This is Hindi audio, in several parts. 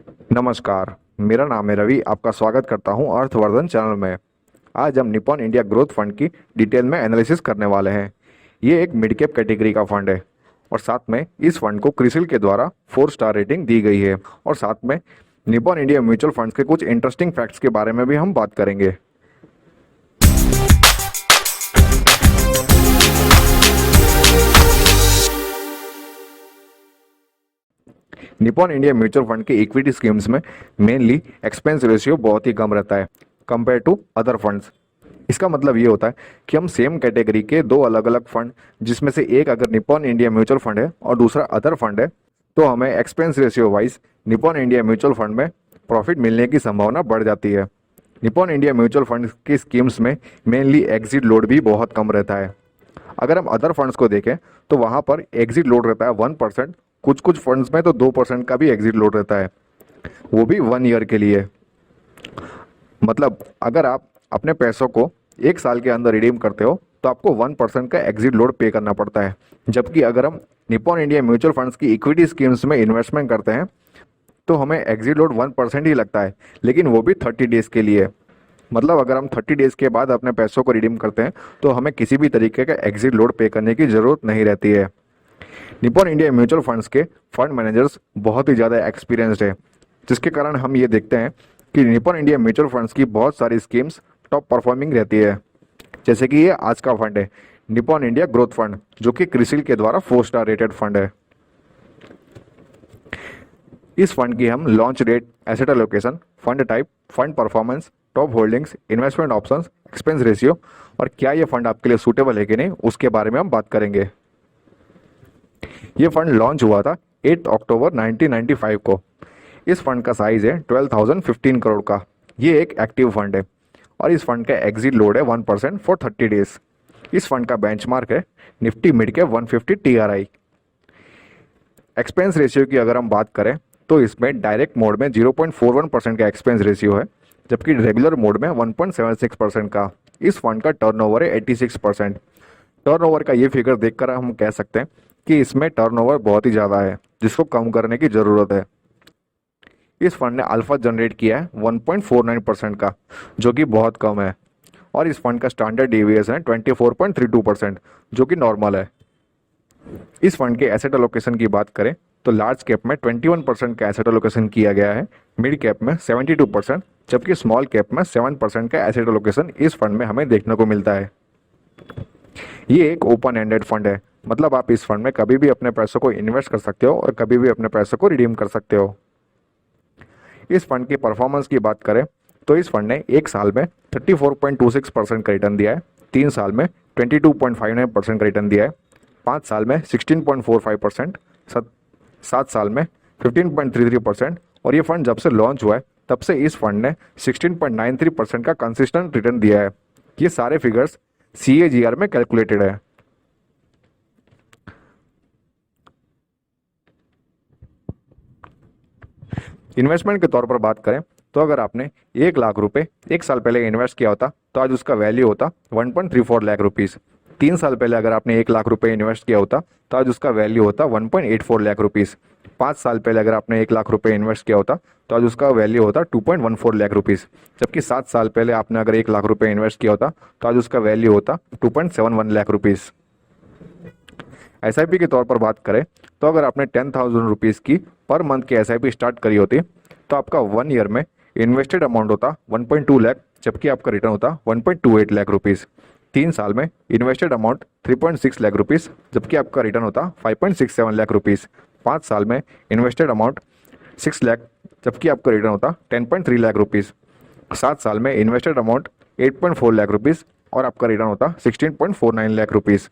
नमस्कार। मेरा नाम है रवि। आपका स्वागत करता हूं अर्थवर्धन चैनल में। आज हम निप्पॉन इंडिया ग्रोथ फंड की डिटेल में एनालिसिस करने वाले हैं। ये एक मिड कैप कैटेगरी का फंड है और साथ में इस फंड को क्रिसिल के द्वारा 4 स्टार रेटिंग दी गई है। और साथ में निप्पॉन इंडिया म्यूचुअल फंड्स के कुछ इंटरेस्टिंग फैक्ट्स के बारे में भी हम बात करेंगे। निप्पॉन इंडिया म्यूचुअल फंड के इक्विटी स्कीम्स में मेनली एक्सपेंस रेशियो बहुत ही कम रहता है कंपेयर टू अदर फंड्स। इसका मतलब ये होता है कि हम सेम कैटेगरी के दो अलग अलग फंड, जिसमें से एक अगर निप्पॉन इंडिया म्यूचुअल फंड है और दूसरा अदर फंड है, तो हमें expense ratio wise Nippon India mutual fund में प्रॉफिट मिलने की संभावना बढ़ जाती है। निप्पॉन इंडिया म्यूचुअल फंड की स्कीम्स में मेनली एग्जिट लोड भी बहुत कम रहता है। अगर हम अदर फंड्स को देखें तो वहाँ पर एग्जिट लोड रहता है 1%, कुछ कुछ फंड्स में तो 2% का भी एग्जिट लोड रहता है, वो भी 1 ईयर के लिए। मतलब अगर आप अपने पैसों को 1 साल के अंदर रिडीम करते हो तो आपको 1% का एग्जिट लोड पे करना पड़ता है। जबकि अगर हम निप्पॉन इंडिया म्यूचुअल फंड्स की इक्विटी स्कीम्स में इन्वेस्टमेंट करते हैं तो हमें एग्जिट लोड 1% ही लगता है, लेकिन वो भी 30 डेज के लिए। मतलब अगर हम 30 डेज के बाद अपने पैसों को रिडीम करते हैं तो हमें किसी भी तरीके का एग्जिट लोड पे करने की ज़रूरत नहीं रहती है। निप्पॉन इंडिया म्यूचुअल फंड्स के फंड मैनेजर्स बहुत ही ज़्यादा एक्सपीरियंस्ड है, जिसके कारण हम ये देखते हैं कि निप्पॉन इंडिया म्यूचुअल फंड्स की बहुत सारी स्कीम्स टॉप परफॉर्मिंग रहती है। जैसे कि ये आज का फंड है निप्पॉन इंडिया ग्रोथ फंड, जो कि क्रिसिल के द्वारा 4 स्टार रेटेड फंड है। इस फंड की हम launch date, asset allocation, fund type, fund performance, top holdings, investment options, expense ratio और क्या ये फंड आपके लिए सूटेबल है कि नहीं, उसके बारे में हम बात करेंगे। ये फंड लॉन्च हुआ था 8 अक्टूबर 1995 को। इस फंड का साइज है 12,015 करोड़ का। ये एक एक्टिव फंड है और इस फंड का एग्जिट लोड है 1% फॉर 30 डेज। इस फंड का बेंचमार्क है Nifty mid cap 150 TRI। Expense ratio की अगर हम बात करें तो इसमें डायरेक्ट मोड में 0.41% का एक्सपेंस रेशियो है, जबकि रेगुलर मोड में 1.76% का। इस फंड का टर्नओवर है 86%। टर्नओवर का ये फिगर देखकर हम कह सकते हैं कि इसमें टर्नओवर बहुत ही ज़्यादा है, जिसको कम करने की ज़रूरत है। इस फंड ने अल्फा जनरेट किया है 1.49% का, जो कि बहुत कम है। और इस फंड का स्टैंडर्ड डेविएशन है 24.32%, जो कि नॉर्मल है। इस फंड के एसेट एलोकेशन की बात करें तो लार्ज कैप में 21% का एसेट एलोकेशन किया गया है, मिड कैप में 72%, जबकि स्मॉल कैप में 7% का एसेट एलोकेशन इस फंड में हमें देखने को मिलता है। ये एक ओपन एंडेड फंड है, मतलब आप इस फंड में कभी भी अपने पैसों को इन्वेस्ट कर सकते हो और कभी भी अपने पैसों को रिडीम कर सकते हो। इस फंड की परफॉर्मेंस की बात करें तो इस फंड ने 1 साल में 34.26% का रिटर्न दिया है, 3 साल में 22.59% का रिटर्न दिया है, 5 साल में 16.45%, 7 साल में 15.33%। और ये फंड जब से लॉन्च हुआ है तब से इस फंड ने 16.93% का कंसिस्टेंट रिटर्न दिया है। ये सारे फिगर्स CAGR में कैलकुलेटेड है। इन्वेस्टमेंट के तौर पर बात करें तो अगर आपने 1 लाख रुपए 1 साल पहले इन्वेस्ट किया होता तो आज उसका वैल्यू होता 1.34 लाख रुपीज़। 3 साल पहले अगर आपने 1 लाख रुपए इन्वेस्ट किया होता तो आज उसका वैल्यू होता 1.84 लाख रुपीज़। 5 साल पहले अगर आपने 1 लाख रुपए इन्वेस्ट किया होता तो आज उसका वैल्यू होता 2.14 लाख रुपीज़। जबकि 7 साल पहले आपने अगर 1 लाख रुपए इन्वेस्ट किया होता तो आज उसका वैल्यू होता 2.71 लाख रुपीज़। SIP के तौर पर बात करें तो अगर आपने 10,000 रुपीज़ की पर मंथ की SIP स्टार्ट करी होती तो आपका 1 ईयर में इन्वेस्टेड अमाउंट होता 1.2 लाख, जबकि आपका रिटर्न होता 1.28 लाख रुपीज़। 3 साल में इन्वेस्टेड अमाउंट 3.6 लाख रुपीज़, जबकि आपका रिटर्न होता 5.67 लाख रुपीज़। 5 साल में इन्वेस्टेड अमाउंट 6 लाख, जबकि आपका रिटर्न होता 10.3 लाख रुपीज़। 7 साल में इन्वेस्टेड अमाउंट 8.4 लाख रुपीज़ और आपका रिटर्न होता 16.49 लाख रुपीज़।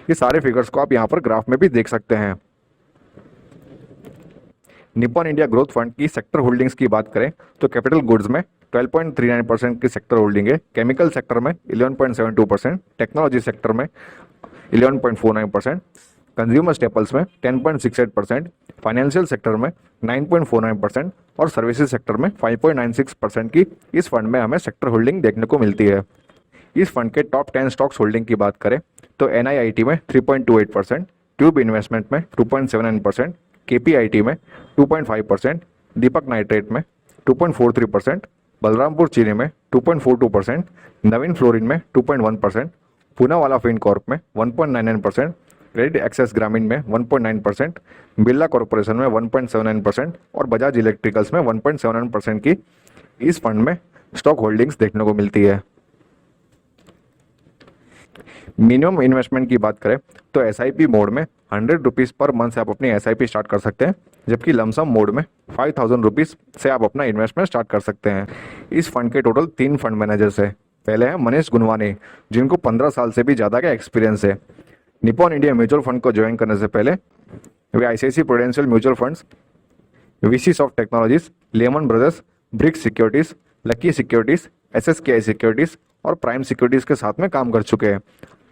ये सारे फिगर्स को आप यहाँ पर ग्राफ में भी देख सकते हैं। निप्पॉन इंडिया ग्रोथ फंड की सेक्टर होल्डिंग्स की बात करें तो कैपिटल गुड्स में 12.39% की सेक्टर होल्डिंग है, केमिकल सेक्टर में 11.72%, टेक्नोलॉजी सेक्टर में 11.49%, कंज्यूमर स्टेपल्स में 10.68%, फाइनेंशियल सेक्टर में 9.49% और सर्विसेज सेक्टर में 5.96% की इस फंड में हमें सेक्टर होल्डिंग देखने को मिलती है। इस फंड के टॉप 10 स्टॉक्स होल्डिंग की बात करें तो NIIT में 3.28%, ट्यूब इन्वेस्टमेंट में 2.79%, KPIT में 2.5%, दीपक नाइट्रेट में 2.43%, बलरामपुर चीनी में 2.42%, नवीन फ्लोरिन में 2.1%, पूनावाला फिनकॉर्प में 1.99%, क्रेडिट एक्सेस ग्रामीण में 1.9%, बिरला कॉरपोरेशन में 1.79% और बजाज इलेक्ट्रिकल्स में 1.79% की इस फंड में स्टॉक होल्डिंग्स देखने को मिलती है। मिनिमम इन्वेस्टमेंट की बात करें तो एसआईपी मोड में 100 रुपीज़ पर मंथ से आप अपनी एसआईपी स्टार्ट कर सकते हैं, जबकि लमसम मोड में 5000 रुपीज़ से आप अपना इन्वेस्टमेंट स्टार्ट कर सकते हैं। इस फंड के टोटल 3 फंड मैनेजर्स है। पहले हैं मनीष गुनवानी, जिनको 15 साल से भी ज़्यादा का एक्सपीरियंस है। निपॉन इंडिया म्यूचुअल फंड को ज्वाइन करने से पहले वे ICICI Prudential mutual funds, VC soft technologies, Lehman Brothers, Brics securities, lucky securities, SSKI securities और प्राइम सिक्योरिटीज के साथ में काम कर चुके हैं।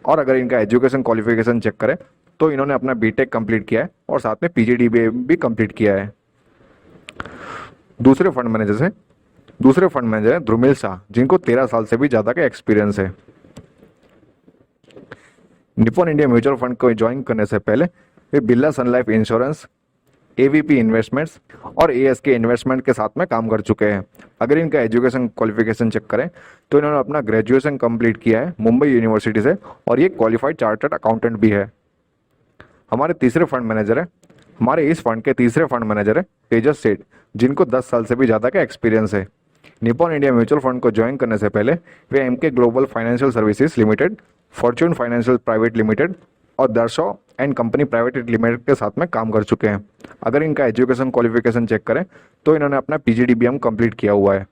और अगर इनका एजुकेशन क्वालिफिकेशन चेक करें तो इन्होंने अपना बीटेक कंप्लीट किया है और साथ में पीजीडीबीए भी कंप्लीट किया है। दूसरे फंड मैनेजर हैं ध्रुमिल शाह, जिनको 13 साल से भी ज़्यादा का एक्सपीरियंस है। निपॉन इंडिया म्यूचुअल फंड को ज्वाइन करने से पहले वे बिरला सन लाइफ इंश्योरेंस, एवीपी इन्वेस्टमेंट्स और एएसके इन्वेस्टमेंट के साथ में काम कर चुके हैं। अगर इनका एजुकेशन क्वालिफिकेशन चेक करें तो इन्होंने अपना ग्रेजुएशन कंप्लीट किया है मुंबई यूनिवर्सिटी से और ये क्वालिफाइड चार्टर्ड अकाउंटेंट भी है। हमारे इस फंड के तीसरे फंड मैनेजर है तेजस सेठ, जिनको 10 साल से भी ज़्यादा का एक्सपीरियंस है। निपॉन इंडिया म्यूचुअल फंड को ज्वाइन करने से पहले वे MK global financial services limited, fortune financial private limited और Darashaw and company private limited के साथ में काम कर चुके हैं। अगर इनका एजुकेशन क्वालिफिकेशन चेक करें तो इन्होंने अपना पीजीडीबीएम कंप्लीट किया हुआ है।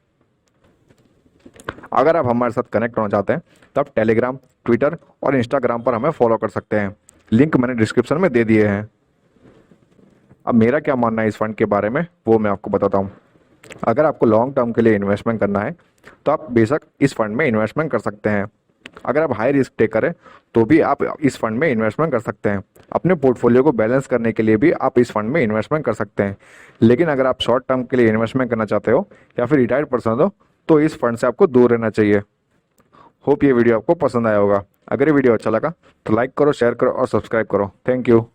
अगर आप हमारे साथ कनेक्ट होना चाहते हैं तो आप टेलीग्राम, ट्विटर और इंस्टाग्राम पर हमें फॉलो कर सकते हैं। लिंक मैंने डिस्क्रिप्शन में दे दिए हैं। अब मेरा क्या मानना है इस फंड के बारे में वो मैं आपको बताता हूँ। अगर आपको लॉन्ग टर्म के लिए इन्वेस्टमेंट करना है तो आप बेशक इस फंड में इन्वेस्टमेंट कर सकते हैं। अगर आप हाई रिस्क टेकर हैं तो भी आप इस फंड में इन्वेस्टमेंट कर सकते हैं। अपने पोर्टफोलियो को बैलेंस करने के लिए भी आप इस फंड में इन्वेस्टमेंट कर सकते हैं। लेकिन अगर आप शॉर्ट टर्म के लिए इन्वेस्टमेंट करना चाहते हो या फिर रिटायर्ड पर्सन हो तो इस फंड से आपको दूर रहना चाहिए। होप ये वीडियो आपको पसंद आया होगा। अगर ये वीडियो अच्छा लगा तो लाइक करो, शेयर करो और सब्सक्राइब करो। Thank you.